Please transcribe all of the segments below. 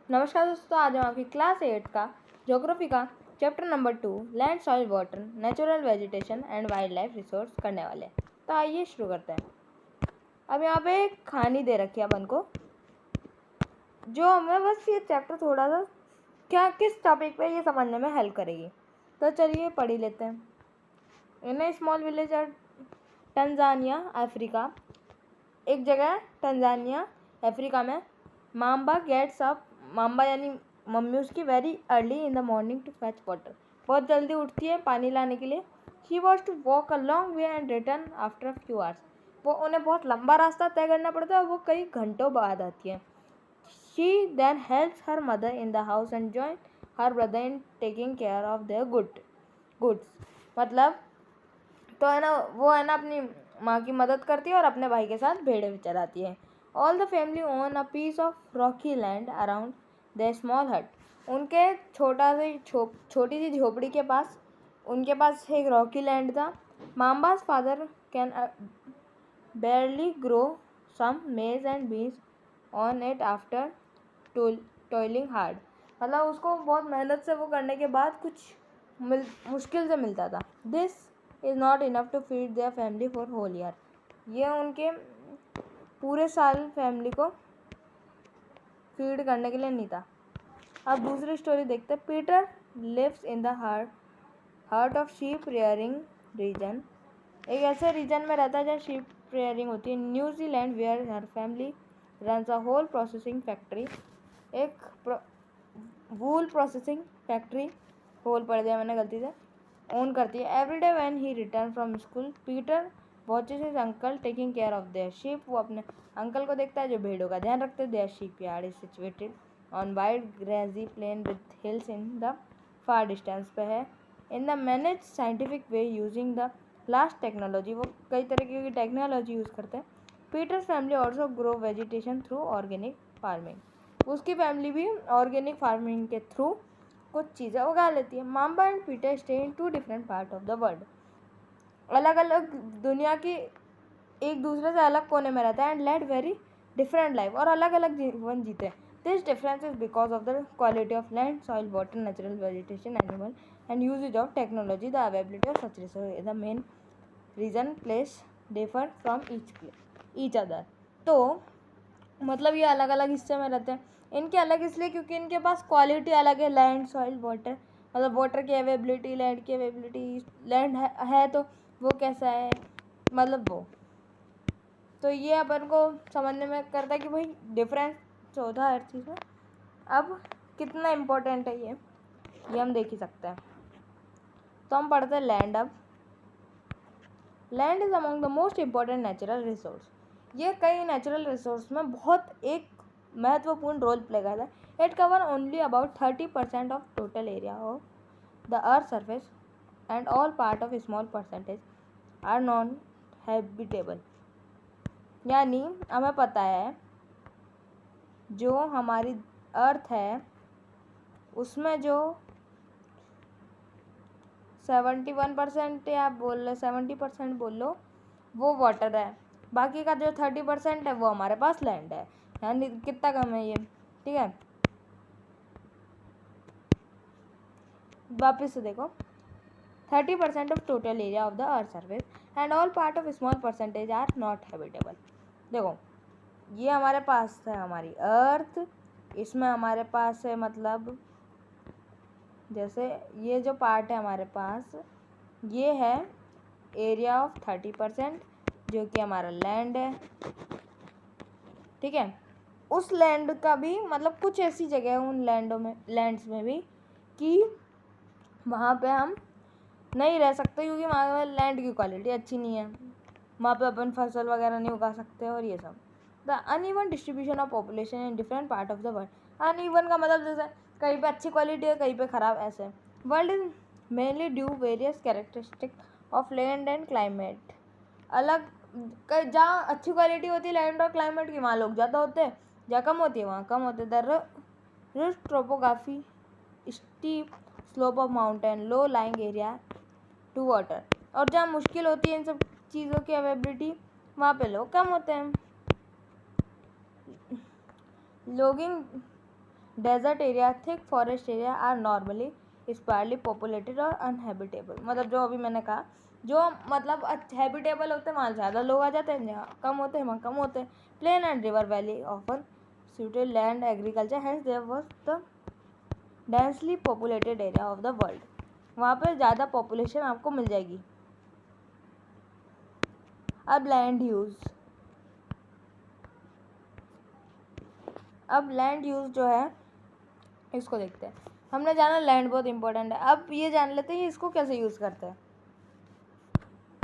नमस्कार दोस्तों, आज हम आपकी क्लास 8 का ज्योग्राफी का chapter number 2 land soil water natural vegetation and wild life resource करने वाले हैं। तो आइए शुरू करते हैं। अब यहाँ पे एक कहानी दे रखी है अपन को, जो हमें बस ये चैप्टर थोड़ा सा किस टॉपिक पे ये समझने में हेल्प करेगी। तो चलिए पढ़ ही लेते हैं। In a small village Tanzania Africa, एक जगह है टंजानिया अफ्रीका में। माम्बा गेट्स अप, माम्बा यानी मम्मी उसकी, very early in the morning to fetch water, बहुत जल्दी उठती है पानी लाने के लिए। She was to walk a long way and return after a few hours, वो उन्हें बहुत लंबा रास्ता तय करना पड़ता है और वो कई घंटों बाद आती है। She then helps her mother in the house and join her brother in taking care of their goods. मतलब तो है ना, वो है ना अपनी माँ की मदद करती है और अपने भाई के साथ भेड़ें भी चराती है। All the family own a piece of rocky land around the small hut, उनके छोटी सी झोपड़ी के पास, उनके पास एक रॉकी लैंड था। Mamba's father can barely grow some maize and beans on it after toiling hard, मतलब उसको बहुत मेहनत से वो करने के बाद कुछ मुश्किल से मिलता था। This is not enough to feed their family for whole year, ये उनके पूरे साल फैमिली को फीड करने के लिए नहीं था। अब दूसरी स्टोरी देखते हैं। Peter lives in the heart of sheep rearing region, एक ऐसे रीजन में रहता है जहाँ शीप रेयरिंग होती है। New Zealand where her family runs a whole processing factory, एक वूल प्रोसेसिंग फैक्ट्री, होल पड़ दिया मैंने गलती से, ओन करती है। Every day when he return from school, Peter watches his uncle taking care of there sheep, वो अपने अंकल को देखता है जो भेड़ों का ध्यान रखते हैं। Their sheep yard is situated on wide grassy plain with hills in the far distance पे है। In the manage scientific way using the last technology, वो कई तरीके की टेक्नोलॉजी यूज़ करते हैं। Peter's family also grow vegetation through organic farming, उसकी फैमिली भी ऑर्गेनिक फार्मिंग के थ्रू कुछ चीज़ें उगा लेती है। Mamba and Peter stay in two different part of the world, अलग अलग दुनिया की एक दूसरे से अलग कोने में रहता है। And led very different life, और अलग अलग जीवन जीते हैं। This difference is because of the quality of land soil water natural vegetation animal and uses of technology, the availability of such resource the main reason place differ from each other. तो मतलब ये अलग अलग हिस्से में रहते हैं। इनके अलग इसलिए क्योंकि इनके पास क्वालिटी अलग है, लैंड सॉइल वाटर, मतलब वाटर की अवेबिलिटी, लैंड की अवेबिलिटी। लैंड है तो वो कैसा है, मतलब वो, तो ये अपन को समझने में करता है कि भाई डिफरेंस होता है हर चीज़ में। अब कितना इम्पोर्टेंट है ये हम देख ही सकते हैं। तो हम पढ़ते हैं लैंड। अब land is among the most important natural resource, ये कई नेचुरल रिसोर्स में बहुत एक महत्वपूर्ण रोल प्ले करता है। It cover only about 30% of total area of the earth surface and all part of small percentage are non habitable, यानी हमें पता है जो हमारी अर्थ है उसमें जो 71% या बोल लो 70% बोल लो वो वाटर है, बाकी का जो 30% है वो हमारे पास लैंड है। यानी कितना कम है ये, ठीक है। वापस से देखो, 30% of total area of the earth surface and all part of small percentage are not habitable. देखो ये हमारे पास है हमारी अर्थ, इसमें हमारे पास है मतलब जैसे ये जो पार्ट है हमारे पास ये है एरिया ऑफ 30% जो कि हमारा लैंड है, ठीक है। उस लैंड का भी मतलब कुछ ऐसी जगह है उन लैंड्स में भी कि वहाँ पे हम नहीं रह सकते क्योंकि वहाँ पे लैंड की क्वालिटी अच्छी नहीं है, वहाँ पे अपन फसल वगैरह नहीं उगा सकते और ये सब। The uneven distribution of population in different part of the world, uneven का मतलब जैसे कहीं पे अच्छी क्वालिटी है कहीं पे ख़राब, ऐसे। World is mainly due various characteristic of land and climate, अलग जहाँ अच्छी क्वालिटी होती है लैंड और क्लाइमेट की वहाँ लोग ज़्यादा होते हैं, जहाँ कम होती है वहाँ कम होते हैं। The rest topography, steep slope of mountain, low lying area to water, और जहाँ मुश्किल होती है इन सब चीज़ों की अवेबिलिटी वहाँ पे लोग कम होते हैं। Logging desert area, thick forest area are normally sparsely populated और अनहेबिटेबल। मतलब जो अभी मैंने कहा, जो मतलब हैबिटेबल होते हैं वहाँ ज़्यादा लोग आ जाते हैं, जहाँ कम होते हैं वहाँ कम होते हैं। Plain and river valley often suited land agriculture, hence there was the densely populated area of the world। वहाँ पे ज़्यादा पॉपुलेशन आपको मिल जाएगी। अब लैंड यूज़, जो है इसको देखते हैं। हमने जाना लैंड बहुत इंपॉर्टेंट है। अब ये जान लेते हैं इसको कैसे यूज़ करते हैं।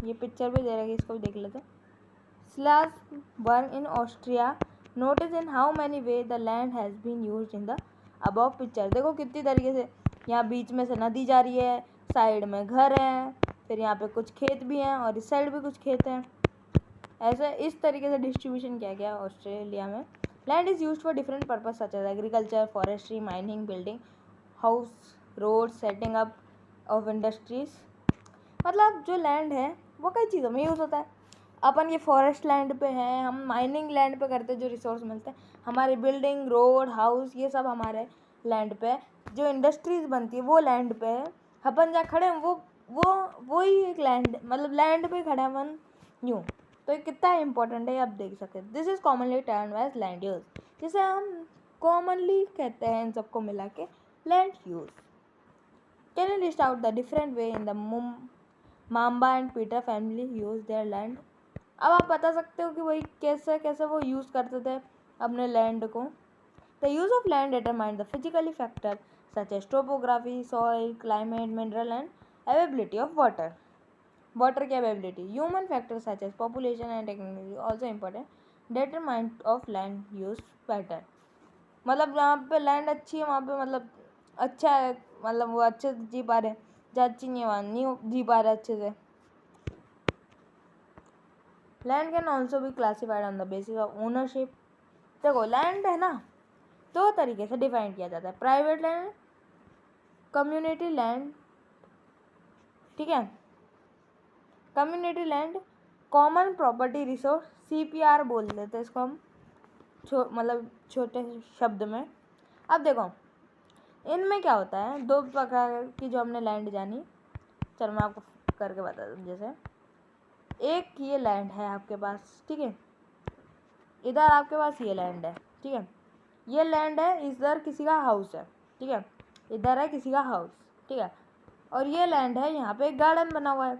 ये पिक्चर भी दे रही है, इसको भी देख लेते हैं। Salzburg in Austria, notice in how many way the land has been used in the above picture। देखो कितनी तरीके से, यहाँ बीच में से नदी जा रही है, साइड में घर हैं, फिर यहाँ पे कुछ खेत भी हैं और इस साइड भी कुछ खेत हैं। ऐसे इस तरीके से डिस्ट्रीब्यूशन किया गया ऑस्ट्रेलिया में। Land is used for different purpose such as agriculture, forestry, mining, building house, road, setting up of industries. मतलब जो लैंड है वो कई चीज़ों में यूज़ होता है। अपन ये फॉरेस्ट लैंड पे हैं, हम माइनिंग लैंड पे करते हैं, जो रिसोर्स मिलते हैं, हमारी बिल्डिंग, रोड, हाउस, ये सब हमारे लैंड पे। जो इंडस्ट्रीज बनती है वो लैंड पे है। अपन जहाँ खड़े हैं वो ही एक लैंड, मतलब लैंड पे खड़े हैं अपन यूँ। तो ये कितना इंपॉर्टेंट है आप देख सकते हैं। This is commonly termed as land use, जिसे हम कॉमनली कहते हैं इन सबको मिला के land use. Can you list out the different way in the Mamba and Peter family use their land. अब आप बता सकते हो कि भाई कैसे कैसे वो यूज़ करते थे अपने लैंड को। The use of land determine the physically factor such as topography, soil, climate, mineral and availability of water. Water की availability, human factor such as population and technology also important determine of land use pattern. मतलब जहाँ पे land अच्छी है वहाँ पे मतलब अच्छा है, मतलब वो अच्छे से जी पा रहे हैं, जहाँ अच्छी नहीं है वहाँ नहीं जी पा रहे अच्छे से। लैंड कैन ऑल्सो भी classified on the basis of ownership. देखो लैंड है ना, दो तरीके से डिफाइन किया जाता है, प्राइवेट लैंड, कम्युनिटी लैंड। ठीक है, community land common property resource, CPR बोल देते हैं इसको हम मतलब छोटे शब्द में। अब देखो इनमें क्या होता है, दो प्रकार की जो हमने लैंड जानी, चलो मैं आपको करके बता दूँ। जैसे एक ये लैंड है आपके पास, ठीक है, इधर आपके पास ये लैंड है, ठीक है, ये लैंड है, इधर किसी का हाउस है, ठीक है, इधर है किसी का हाउस, ठीक है, और ये लैंड है, यहाँ पे एक गार्डन बना हुआ है।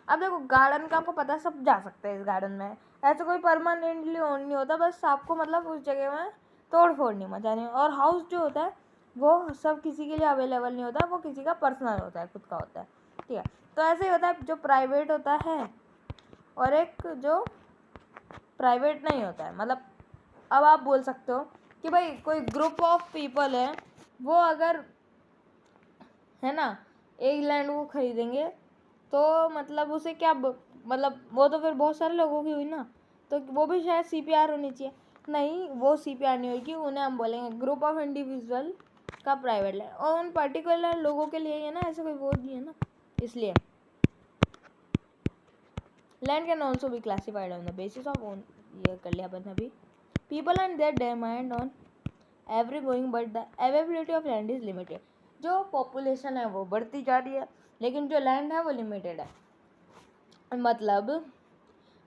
अब देखो गार्डन का आपको पता है, सब जा सकते हैं इस गार्डन में, ऐसे कोई परमानेंटली ओन नहीं होता, बस आपको मतलब उस जगह में तोड़ फोड़ नहीं मचानी। और हाउस जो होता है वो सब किसी के लिए अवेलेबल नहीं होता, वो किसी का पर्सनल होता है, खुद का होता है, ठीक है। तो ऐसे ही होता है, जो प्राइवेट होता है और एक जो प्राइवेट नहीं होता है। मतलब अब आप बोल सकते हो कि भाई कोई ग्रुप ऑफ पीपल है, वो अगर है ना एक लैंड को खरीदेंगे तो मतलब उसे क्या मतलब वो तो फिर बहुत सारे लोगों की हुई ना, तो वो भी शायद CPR होनी चाहिए। नहीं, वो CPR नहीं होगी, उन्हें हम बोलेंगे ग्रुप ऑफ इंडिविजुअल का प्राइवेट लैंड, और उन पर्टिकुलर लोगों के लिए है ना, ऐसे कोई वो नहीं है ना, इसलिए land can also be classified on the basis of own, ये कर लिया अपन अभी, people and their demand on every going, but the availability of land is limited. जो पॉपुलेशन है वो बढ़ती जा रही है, लेकिन जो लैंड है वो लिमिटेड है। मतलब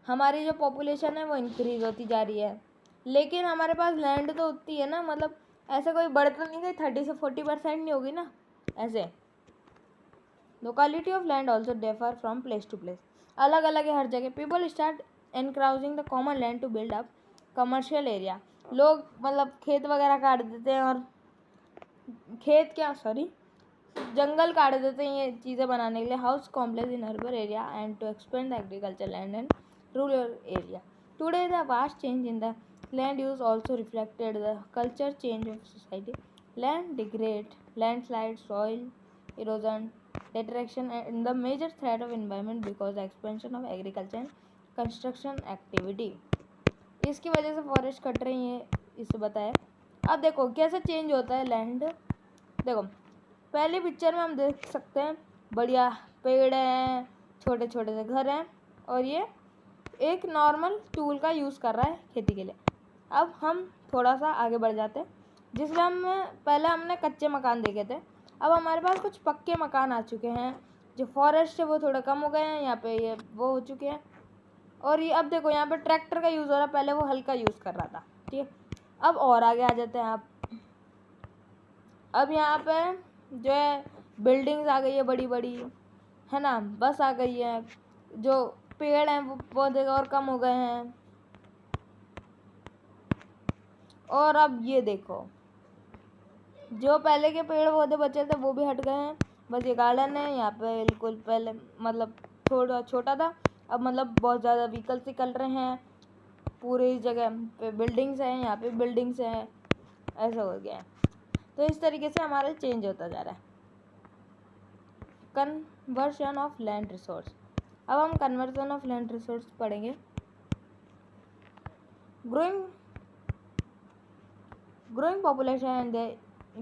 हमारी जो पॉपुलेशन है वो इंक्रीज होती जा रही है, लेकिन हमारे पास लैंड तो उतनी है ना, मतलब ऐसे कोई बढ़ तो नहीं गई, 30 से 40% नहीं होगी ना ऐसे। Locality of land also differ from place to place, अलग अलग है हर जगह। People start encroaching the common land to build up commercial area. लोग मतलब खेत वगैरह काट देते हैं, और खेत क्या सॉरी जंगल काट देते हैं ये चीज़ें बनाने के लिए। House complex in urban area and to expand the agriculture land and rural area. Today the vast change in the land use also reflected the culture change of society. Land degrade, landslide, soil erosion, deterioration and the major threat of environment because the expansion of agriculture and construction activity। इसकी वजह से forest cut रही है, इसे बताया। अब देखो कैसे चेंज होता है लैंड। देखो पहली पिक्चर में हम देख सकते हैं बढ़िया पेड़ हैं, छोटे छोटे से घर हैं, और ये एक नॉर्मल टूल का यूज़ कर रहा है खेती के लिए। अब हम थोड़ा सा आगे बढ़ जाते हैं। जिसमें हम पहले हमने कच्चे मकान देखे थे, अब हमारे पास कुछ पक्के मकान आ चुके हैं। जो फॉरेस्ट है वो थोड़े कम हो गए हैं, यहाँ पे ये वो हो चुके हैं। और ये अब देखो यहाँ पे ट्रैक्टर का यूज़ हो रहा है, पहले वो हल का यूज़ कर रहा था, ठीक है। अब और आगे आ जाते हैं आप। अब यहाँ पे जो है बिल्डिंग्स आ गई है बड़ी बड़ी, है ना, बस आ गई है। जो पेड़ हैं वो पौधे और कम हो गए हैं। और अब ये देखो, जो पहले के पेड़ पौधे बचे थे वो भी हट गए हैं। बस ये गार्डन है यहाँ पे, बिल्कुल पहले मतलब थोड़ा छोटा था, अब मतलब बहुत ज़्यादा व्हीकल्स निकल रहे हैं। पूरी जगह पे बिल्डिंग्स हैं, यहाँ पे बिल्डिंग्स हैं, ऐसा हो गया है। तो इस तरीके से हमारा चेंज होता जा रहा है। Conversion of land resource. अब हम कन्वर्जन ऑफ लैंड रिसोर्स पढ़ेंगे। Growing population and the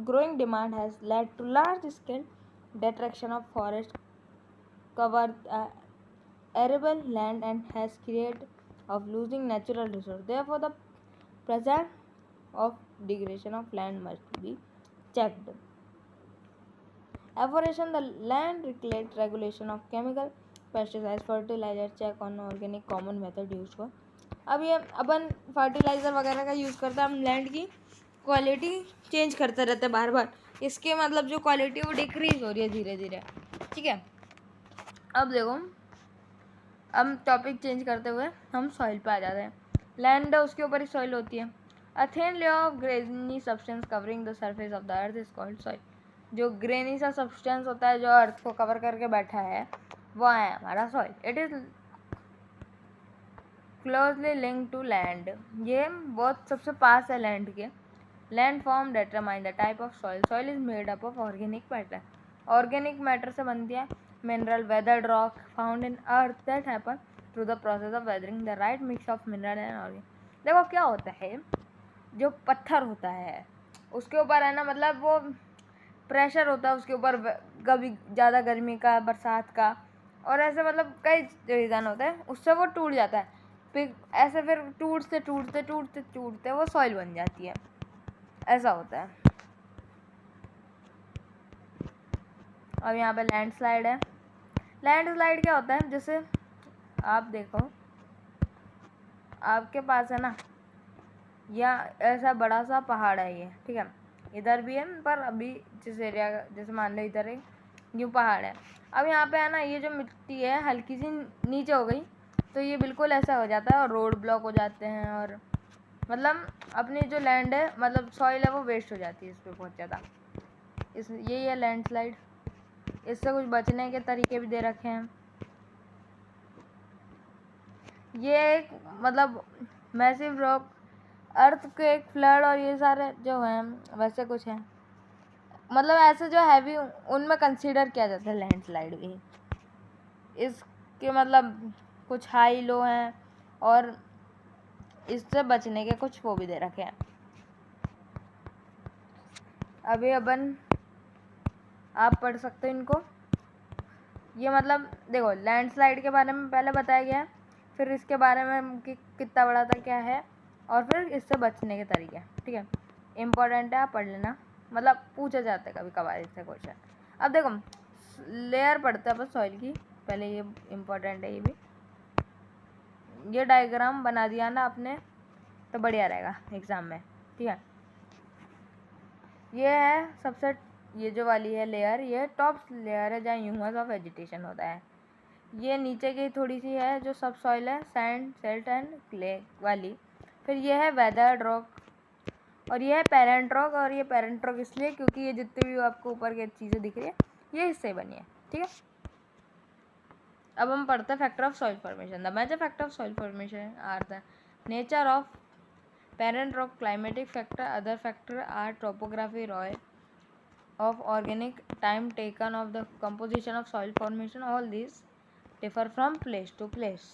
growing demand has led to large-scale destruction of forest cover arable land and has created of losing natural resource. Therefore, the presence of degradation of land must be checked. Afforestation, the land regulation of chemical pesticides, fertilizer, check on organic common method used for. अब ये अपन fertiliser वगैरह का use करते हैं, हम land की quality change करते रहते हैं बार बार। इसके मतलब जो क्वालिटी वो डिक्रीज हो रही है धीरे धीरे, ठीक है। अब देखो, हम टॉपिक चेंज करते हुए हम सॉइल पे आ जाते हैं। लैंड उसके ऊपर ही सॉइल होती है। A thin layer of granny substance covering the surface of the earth is called soil. जो ग्रेनी सा सब्सटेंस होता है जो अर्थ को कवर करके बैठा है वो है हमारा soil. It is closely link to land. ये बहुत सबसे पास है लैंड के। Land form determine the type of soil. Soil is made up of organic matter. Organic matter से बनती है mineral weathered rock found in earth that happen through the process of weathering the right mix of mineral and organic. देखो क्या होता है, जो पत्थर होता है उसके ऊपर है ना, मतलब वो प्रेशर होता है उसके ऊपर, कभी ज़्यादा गर्मी का, बरसात का, और ऐसे मतलब कई रीज़न होते हैं, उससे वो टूट जाता है। फिर ऐसे फिर टूटते टूटते टूटते टूटते वो सॉइल बन जाती है, ऐसा होता है। अब यहाँ पे लैंडस्लाइड है। लैंडस्लाइड क्या होता है, जैसे आप देखो आपके पास है ना, या ऐसा बड़ा सा पहाड़ है ये, ठीक है, इधर भी है, पर अभी जिस एरिया जैसे मान लो इधर है यूँ पहाड़ है। अब यहाँ पे है ना, ये जो मिट्टी है हल्की सी नीचे हो गई तो ये बिल्कुल ऐसा हो जाता है और रोड ब्लॉक हो जाते हैं, और मतलब अपनी जो लैंड है मतलब सॉइल है वो वेस्ट हो जाती है इस पर बहुत ज़्यादा। यही है लैंडस्लाइड। इससे कुछ बचने के तरीके भी दे रखे हैं। ये एक मतलब मैसिव रॉक अर्थ के एक फ्लड और ये सारे जो हैं वैसे कुछ हैं, मतलब ऐसे जो हैवी उनमें कंसीडर किया जाता है लैंडस्लाइड भी। इसके मतलब कुछ हाई लो हैं और इससे बचने के कुछ वो भी दे रखे हैं। अभी अपन आप पढ़ सकते हो इनको। ये मतलब देखो लैंडस्लाइड के बारे में पहले बताया गया है, फिर इसके बारे में कि कितना बड़ा था क्या है, और फिर इससे बचने के तरीके, ठीक है। इम्पोर्टेंट है, आप पढ़ लेना, मतलब पूछा जाता है कभी कभार इससे क्वेश्चन। अब देखो लेयर पढ़ते हैं बस सॉइल की, पहले ये इम्पोर्टेंट है ये भी। ये डायग्राम बना दिया ना आपने तो बढ़िया रहेगा एग्ज़ाम में, ठीक है। ये है सबसे, ये जो वाली है लेयर, ये टॉप लेयर है जहाँ ह्यूमस ऑफ वेजिटेशन होता है। ये नीचे की थोड़ी सी है जो सब सॉइल है, सैंड सेल्ट एंड क्ले वाली। फिर ये है वेदर्ड रॉक, और ये है पेरेंट रॉक। और ये पेरेंट रॉक इसलिए क्योंकि ये जितने भी आपको ऊपर की चीज़ें दिख रही है ये इससे बनी है, ठीक है। अब हम पढ़ते हैं factor of soil formation. The major factor of soil formation are the nature of parent rock, climatic factor, other factor are topography, role of organic, time taken of the composition of soil formation, all these differ from place to place।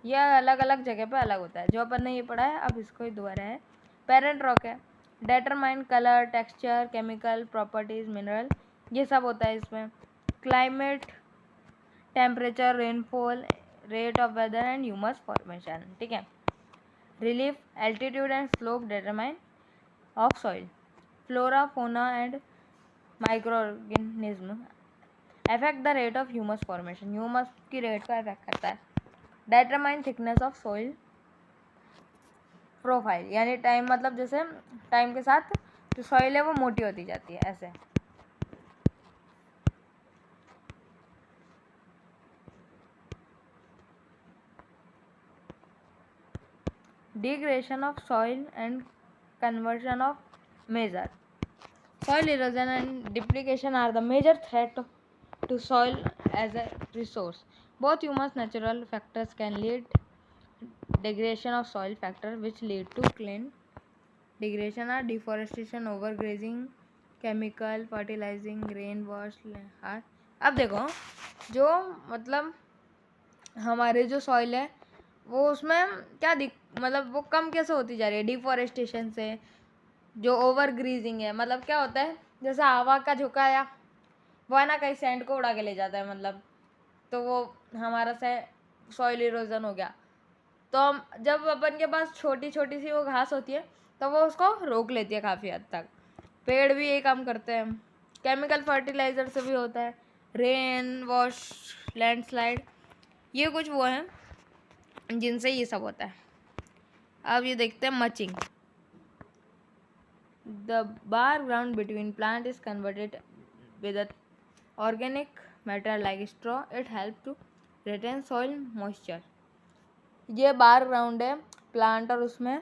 यह अलग अलग जगह पे अलग होता है। जो अपन ने ये पढ़ा है अब इसको ही दोबारा है। पेरेंट रॉक है, determine colour, texture, chemical properties, mineral, ये सब होता है इसमें। Climate, temperature, rainfall, rate of weather and humus formation, ठीक है। Relief, altitude and slope determine of soil. Flora, fauna, and microorganism affect the rate of humus formation. Humus की rate को affect करता है. Determine thickness of soil profile, यानी time मतलब जैसे time के साथ जो सॉइल है वो मोटी होती जाती है ऐसे. Degradation of soil and conversion of measure. Soil erosion and depletion are the major threat to soil as a resource. Both humus natural factors can lead degradation of soil factor which lead to clean degradation are deforestation, overgrazing, chemical fertilizing, rain wash. अब देखो जो मतलब हमारे जो soil है वो उसमें क्या मतलब वो कम कैसे होती जा रही है डिफॉरेस्टेशन से. जो ओवर ग्रीजिंग है मतलब क्या होता है, जैसे हवा का झोंका आया वो है ना कहीं सैंड को उड़ा के ले जाता है, मतलब तो वो हमारा से सॉइल इरोजन हो गया. तो जब अपन के पास छोटी छोटी सी वो घास होती है तो वो उसको रोक लेती है काफ़ी हद तक. पेड़ भी यही काम करते हैं. केमिकल फर्टिलाइज़र से भी होता है. रेन वॉश, लैंडस्लाइड, ये कुछ वो हैं जिनसे ये सब होता है. अब ये देखते हैं mulching. The bare ground between plant is converted with organic matter like straw. It help to retain soil moisture. ये बार ग्राउंड है प्लांट और उसमें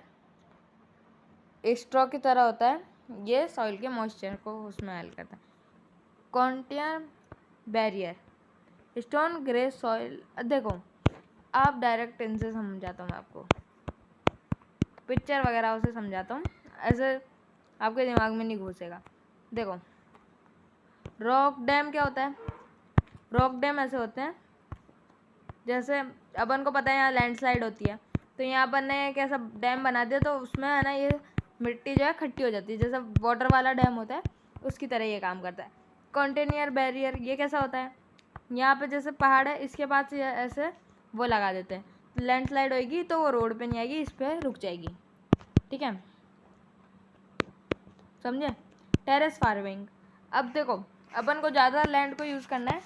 स्ट्रॉ की तरह होता है. ये सॉइल के मॉइस्चर को उसमें हेल्प करता है. कॉन्टियर बैरियर, स्टोन ग्रे सॉइल. देखो आप डायरेक्ट इनसे समझाता हूँ मैं आपको, पिक्चर वगैरह उसे समझाता हूँ, ऐसे आपके दिमाग में नहीं घुसेगा. देखो रॉक डैम क्या होता है. रॉक डैम ऐसे होते हैं जैसे अपन को पता है यहाँ लैंडस्लाइड होती है तो यहाँ अपन ने एक ऐसा डैम बना दिया तो उसमें है ना ये मिट्टी जो है खट्टी हो जाती है. जैसे वाटर वाला डैम होता है उसकी तरह ये काम करता है. कंटेनियर बैरियर ये कैसा होता है, यहाँ पे जैसे पहाड़ है इसके पास से ऐसे वो लगा देते हैं, लैंडस्लाइड होएगी तो वो रोड पे नहीं आएगी, इस पर रुक जाएगी. ठीक है, समझे. Terrace farming. अब देखो अपन को ज़्यादा लैंड को यूज़ करना है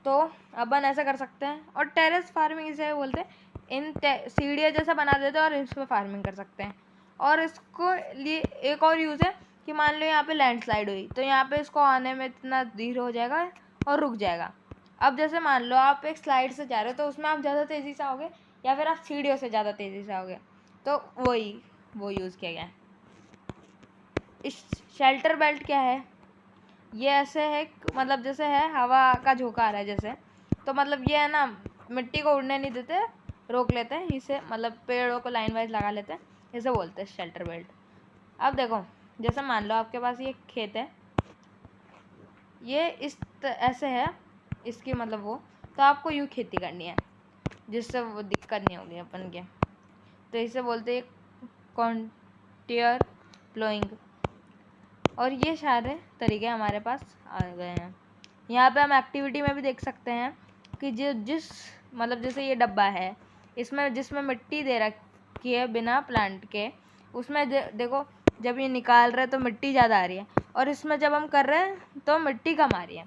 तो अपन ऐसा कर सकते हैं, और टेरेस फार्मिंग इसे बोलते हैं. इन सीढ़ियाँ जैसा बना देते हैं और इस पर फार्मिंग कर सकते हैं. और इसको लिए एक और यूज़ है कि मान लो यहाँ पे लैंडस्लाइड हुई तो यहाँ पे इसको आने में इतना देर हो जाएगा और रुक जाएगा. अब जैसे मान लो आप एक स्लाइड से जा रहे हो तो उसमें आप ज़्यादा तेज़ी से आओगे या फिर आप सीढ़ियों से ज़्यादा तेज़ी से आओगे, तो वो यूज़ किया गया है. इस शेल्टर बेल्ट क्या है, ये ऐसे है मतलब जैसे है हवा का झोंका आ रहा है जैसे, तो मतलब ये है ना मिट्टी को उड़ने नहीं देते, रोक लेते हैं इसे, मतलब पेड़ों को लाइन वाइज लगा लेते हैं, इसे बोलते हैं शेल्टर बेल्ट. अब देखो जैसे मान लो आपके पास ये खेत है, ये ऐसे है इसकी मतलब वो, तो आपको यूँ खेती करनी है जिससे वो दिक्कत नहीं होगी अपन के, तो इसे बोलते हैं कॉन्टियर प्लोइंग. और ये सारे तरीके हमारे पास आ गए हैं. यहाँ पे हम एक्टिविटी में भी देख सकते हैं कि जिस मतलब जैसे ये डब्बा है इसमें जिसमें मिट्टी दे रखी है बिना प्लांट के, उसमें देखो जब ये निकाल रहे हैं तो मिट्टी ज़्यादा आ रही है, और इसमें जब हम कर रहे हैं तो मिट्टी कम आ रही है.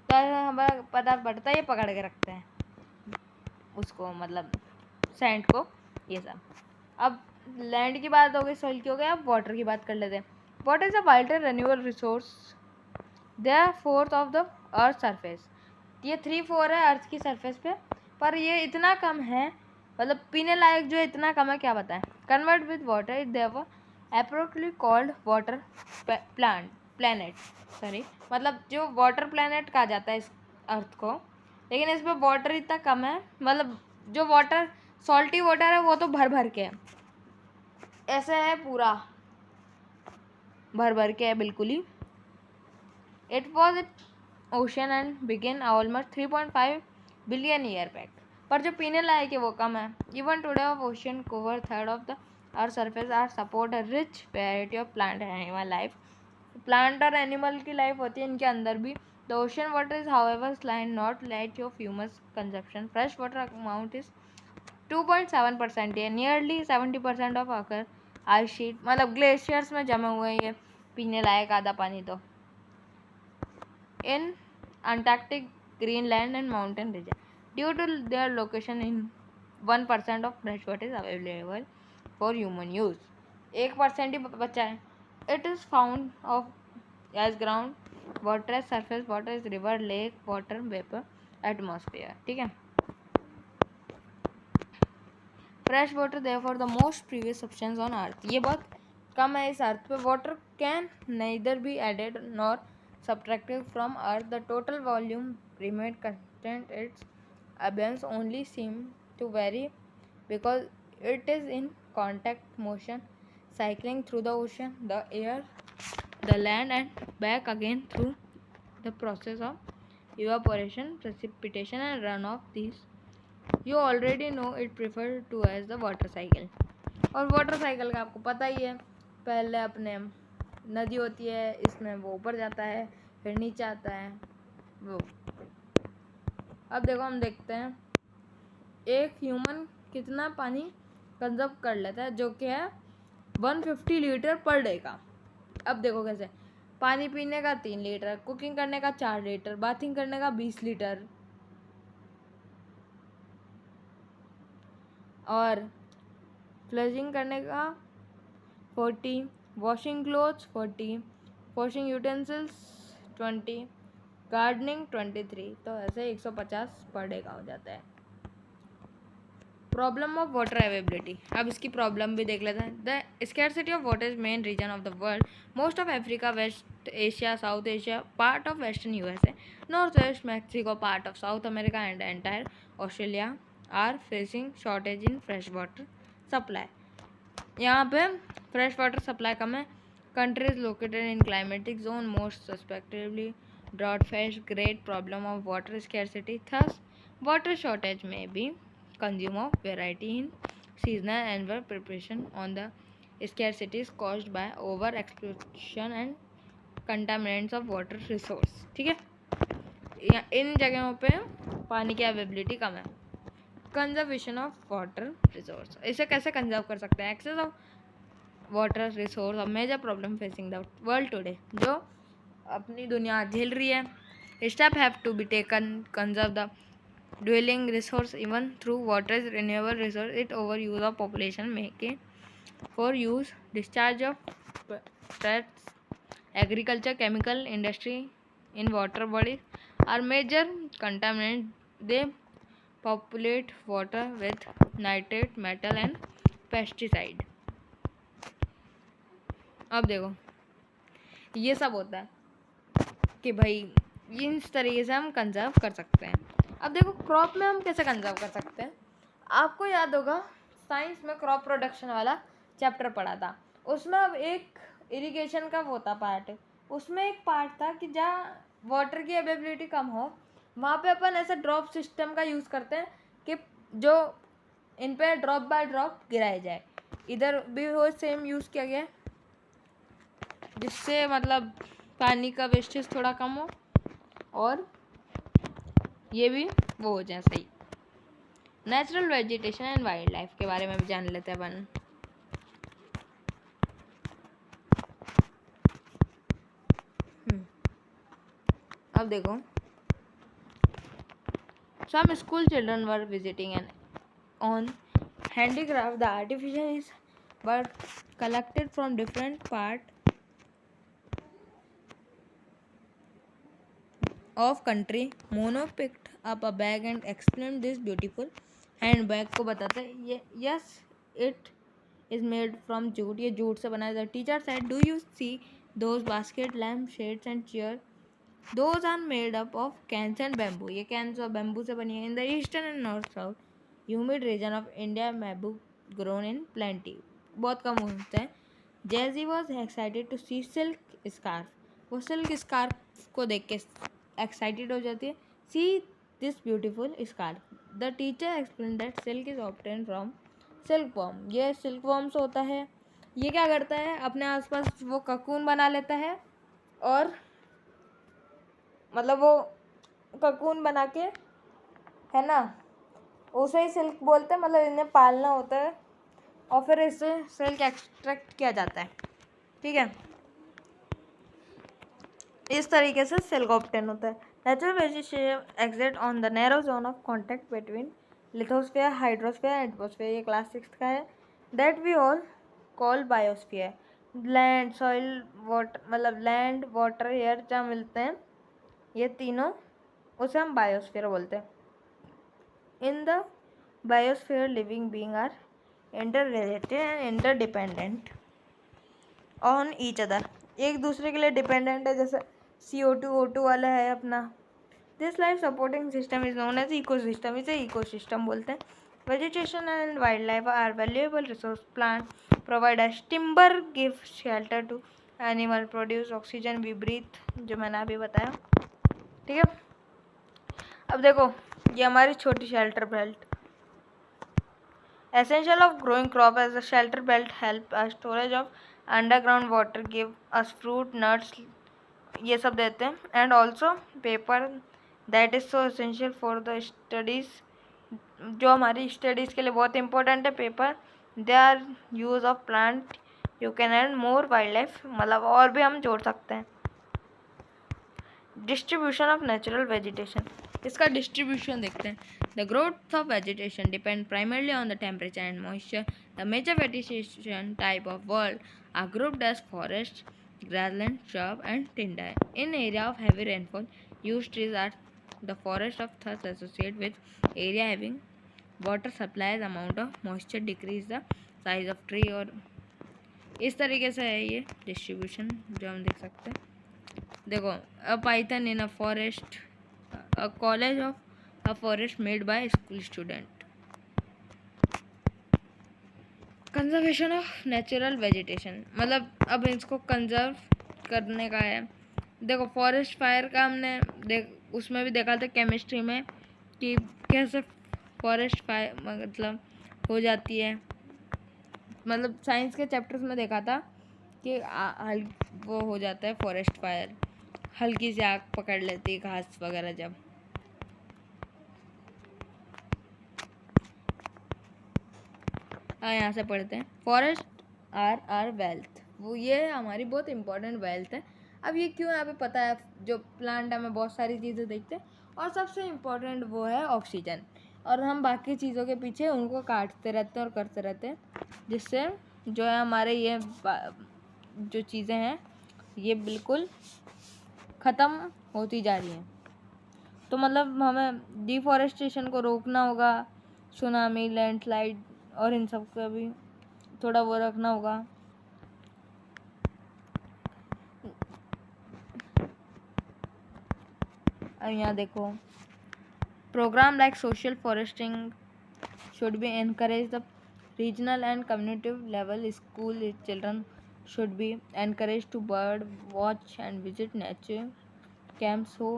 तो हमें पता पड़ता है ये पकड़ के रखते हैं उसको, मतलब सैंड को, ये सब. अब लैंड की बात हो गई, सॉइल की हो गई, अब वाटर की बात कर लेते हैं. What is a vital renewable resource? They are fourth of the earth surface. ये 3/4 है अर्थ की सरफेस पे, पर ये इतना कम है मतलब पीने लायक जो इतना कम है क्या बताएं. Convert with water it therefore appropriately called water planet. Sorry, मतलब जो वाटर प्लैनेट कहा जाता है इस अर्थ को, लेकिन इसमें वाटर इतना कम है, मतलब जो वाटर सॉल्टी वाटर है वो तो भर भर के है, ऐसे है पूरा भर भर के है बिल्कुल ही. It was ocean and begin almost 3.5 billion year back. पर जो पीने लायक है वो कम है. Even today of ocean cover third of the earth surface are support a rich variety of plant and animal life. Plant और एनिमल की लाइफ होती है इनके अंदर भी. The ocean water is however saline not light of human consumption. Fresh water amount is 2.7% है. Nearly 70% of occur ice sheet मतलब glaciers में जमे हुए ये पीने लायक आधा पानी। तो in Antarctic, Greenland and mountain region. Due to their location in 1% of freshwater is available for human use. 1% ही बचा है. It is found of as ground water, as surface water, as river, lake water, vapor, atmosphere. ठीक है. Fresh water therefore the most previous substance on earth. ये बहुत कम है इस अर्थ पे. Water can neither be added nor subtracted from earth. The total volume remained constant. Its abundance only seemed to vary because it is in contact motion, cycling through the ocean, the air, the land and back again through the process of evaporation, precipitation and runoff. These you already know it referred to as the water cycle. और water cycle का आपको पता ही है, पहले अपने नदी होती है, इसमें वो ऊपर जाता है फिर नीचे आता है वो. अब देखो हम देखते हैं एक ह्यूमन कितना पानी कंजर्व कर लेता है, जो कि है 150 लीटर पर डे का. अब देखो कैसे, पानी पीने का 3 लीटर, कुकिंग करने का 4 लीटर, बाथिंग करने का 20 लीटर और फ्लशिंग करने का 40, washing clothes 40, washing utensils 20, gardening 23. तो ऐसे 150 पर डे का हो जाता है. Problem of water availability. अब इसकी प्रॉब्लम भी देख लेते हैं. The scarcity of water is main reason of the world. Most of Africa, West Asia, South Asia, part of western USA, north west Mexico, part of South America and entire Australia are facing shortage in fresh water supply. यहाँ पे fresh water supply कम है. Countries located in climatic zone most susceptible drought face great problem of water scarcity. Thus water shortage may be consume of variety in seasonal and preparation on the scarcities caused by over exploitation and contaminants of water resource. ठीक है, इन जगहों पे पानी की availability कम है. Conservation of water resource, इसे कैसे conserve कर सकते हैं. Access of water resource a major problem facing the world today, जो अपनी दुनिया झेल रही है. Step have to be taken conserve the dwelling resource even through water is renewable resource. It overuse of population make it for use discharge of threats. Agriculture, chemical industry in water bodies are major contaminants. They populate water with nitrate, metal and pesticide. अब देखो ये सब होता है कि भाई इस तरीके से हम कंजर्व कर सकते हैं. अब देखो क्रॉप में हम कैसे कंजर्व कर सकते हैं. आपको याद होगा साइंस में क्रॉप प्रोडक्शन वाला चैप्टर पढ़ा था. उसमें अब एक इरिगेशन का वो था पार्ट. उसमें एक पार्ट था कि जहाँ वाटर की अवेलेबिलिटी कम हो वहाँ पे अपन ऐसा ड्रॉप सिस्टम का यूज़ करते हैं कि जो इन पे ड्रॉप बाय ड्रॉप गिराया जाए. इधर भी वो सेम यूज़ किया गया जिससे मतलब पानी का वेस्टेज थोड़ा कम हो और ये भी वो हो जाए सही. Natural vegetation and wild life के बारे में भी जान लेते हैं अपन. अब देखो some school children were visiting and on handicraft the artificials were collected from different part of country. Mono picked up a bag and explained this beautiful handbag को बताता है yes it is made from jute. ये jute से बना है. The teacher said do you see those basket lamp shades and chair, those are made up of cans and bamboo. ये cans और bamboo से बनी है. In the eastern and north south humid region of India bamboo grown in plenty. बहुत कम होता है. Jazzy was excited to see silk scarf. वो silk scarf को देख के excited हो जाती है. See this beautiful scarf. The teacher explained that silk is obtained from silkworm. ये silkworm से होता है. ये क्या करता है अपने आसपास वो ककून बना लेता है और मतलब वो ककून बना के है ना उसे ही सिल्क बोलते हैं. मतलब इन्हें पालना होता है और फिर इससे सिल्क एक्सट्रैक्ट किया जाता है, ठीक है। इस तरीके से सिल्क ऑब्टेन होता है। Natural vegetation exist on the narrow zone of contact between lithosphere, hydrosphere, atmosphere, ये क्लास 6 का है। That we all call biosphere. Land, soil, water, मतलब लैंड, वाटर, एयर जहाँ मिलते हैं ये तीनों, उसे हम बायोस्फीयर बोलते हैं। In the biosphere living being are interrelated and interdependent on each other, एक दूसरे के लिए डिपेंडेंट है, जैसे CO2 O2 वाला है अपना। This life supporting system is known as ecosystem, इसे इकोसिस्टम बोलते हैं। Vegetation and wild life are valuable resource. Plant provide as timber, give shelter to animal, produce oxygen we breathe, जो मैंने अभी बताया, ठीक है। अब देखो ये हमारी छोटी shelter belt. Essential of growing crop as a shelter belt help storage of underground water, give us fruit, nuts, ये सब देते हैं, and also paper that is so essential for the studies, जो हमारी स्टडीज़ के लिए बहुत इंपॉर्टेंट है paper. They are use of plant, you can add more wild life, मतलब और भी हम जोड़ सकते हैं। डिस्ट्रीब्यूशन ऑफ नेचुरल वेजिटेशन, इसका डिस्ट्रीब्यूशन देखते हैं। The growth of vegetation depend primarily on the temperature and moisture. The major vegetation type of world are grouped as forest, grassland, shrub and tinder. In area of heavy rainfall, huge trees are the forest of thus associated with area having water supplies, amount of moisture decrease the size of tree, और इस तरीके से है ये distribution जो हम देख सकते हैं। देखो, a python in a forest, a college of a forest made by school student. Conservation of natural vegetation, मतलब अब इसको कंजर्व करने का है। देखो फॉरेस्ट फायर का हमने उसमें भी देखा था केमिस्ट्री में कि कैसे फॉरेस्ट फायर मतलब हो जाती है, मतलब साइंस के चैप्टर्स में देखा था कि वो हो जाता है फॉरेस्ट फायर, हल्की सी आग पकड़ लेती है घास वगैरह जब। यहाँ से पढ़ते हैं। फॉरेस्ट आर वेल्थ, वो ये हमारी बहुत इंपॉर्टेंट वेल्थ है। अब ये क्यों यहाँ पे पता है, जो प्लांट हमें बहुत सारी चीज़ें देखते हैं और सबसे इम्पोर्टेंट वो है ऑक्सीजन, और हम बाकी चीज़ों के पीछे उनको काटते रहते हैं और करते रहते हैं, जिससे जो है हमारे ये जो चीज़ें हैं ये बिल्कुल ख़त्म होती जा रही हैं। तो मतलब हमें डिफॉरेस्टेशन को रोकना होगा, सुनामी, लैंडस्लाइड और इन सब का भी थोड़ा वो रखना होगा। अब यहाँ देखो, programme like social foresting should be encouraged. The regional and community level school children should be encouraged to bird watch and visit nature camps so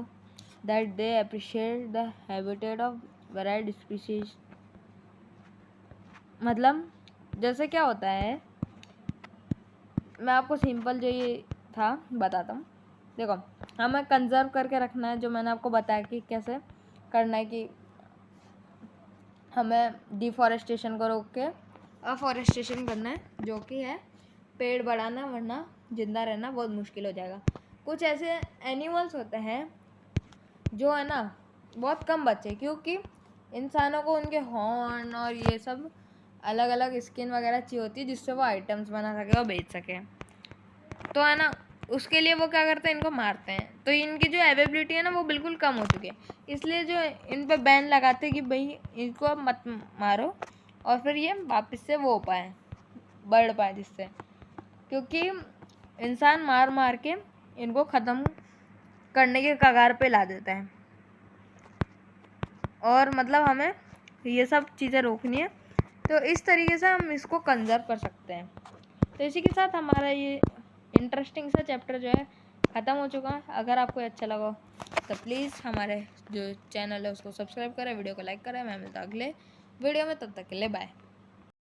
that they appreciate the habitat of varied species. मतलब जैसे क्या होता है, मैं आपको simple जो ये था बताता हूँ। देखो हमें कंजर्व करके रखना है, जो मैंने आपको बताया कि कैसे करना है, कि हमें डिफॉरेस्टेशन को रोक के अफॉरेस्टेशन करना है, जो कि है पेड़ बढ़ाना, वरना जिंदा रहना बहुत मुश्किल हो जाएगा। कुछ ऐसे एनिमल्स होते हैं जो है ना बहुत कम बचे, क्योंकि इंसानों को उनके हॉर्न और ये सब अलग अलग स्किन वगैरह चाहिए होती है, जिससे वो आइटम्स बना सके और बेच सके। तो है ना, उसके लिए वो क्या करते हैं, इनको मारते हैं। तो इनकी जो अवेबिलिटी है ना वो बिल्कुल कम हो चुकी है, इसलिए जो इन पे बैन लगाते हैं कि भाई इनको मत मारो, और फिर ये वापस से वो हो पाए, बढ़ पाए, जिससे, क्योंकि इंसान मार मार के इनको ख़त्म करने के कगार पे ला देता है। और मतलब हमें ये सब चीज़ें रोकनी है, तो इस तरीके से हम इसको कंजर्व कर सकते हैं। तो इसी के साथ हमारा ये इंटरेस्टिंग सा चैप्टर जो है ख़त्म हो चुका है। अगर आपको अच्छा लगा तो प्लीज़ हमारे जो चैनल है उसको सब्सक्राइब करें, वीडियो को लाइक करें। मैं मिलता अगले वीडियो में, तब तक के लिए बाय।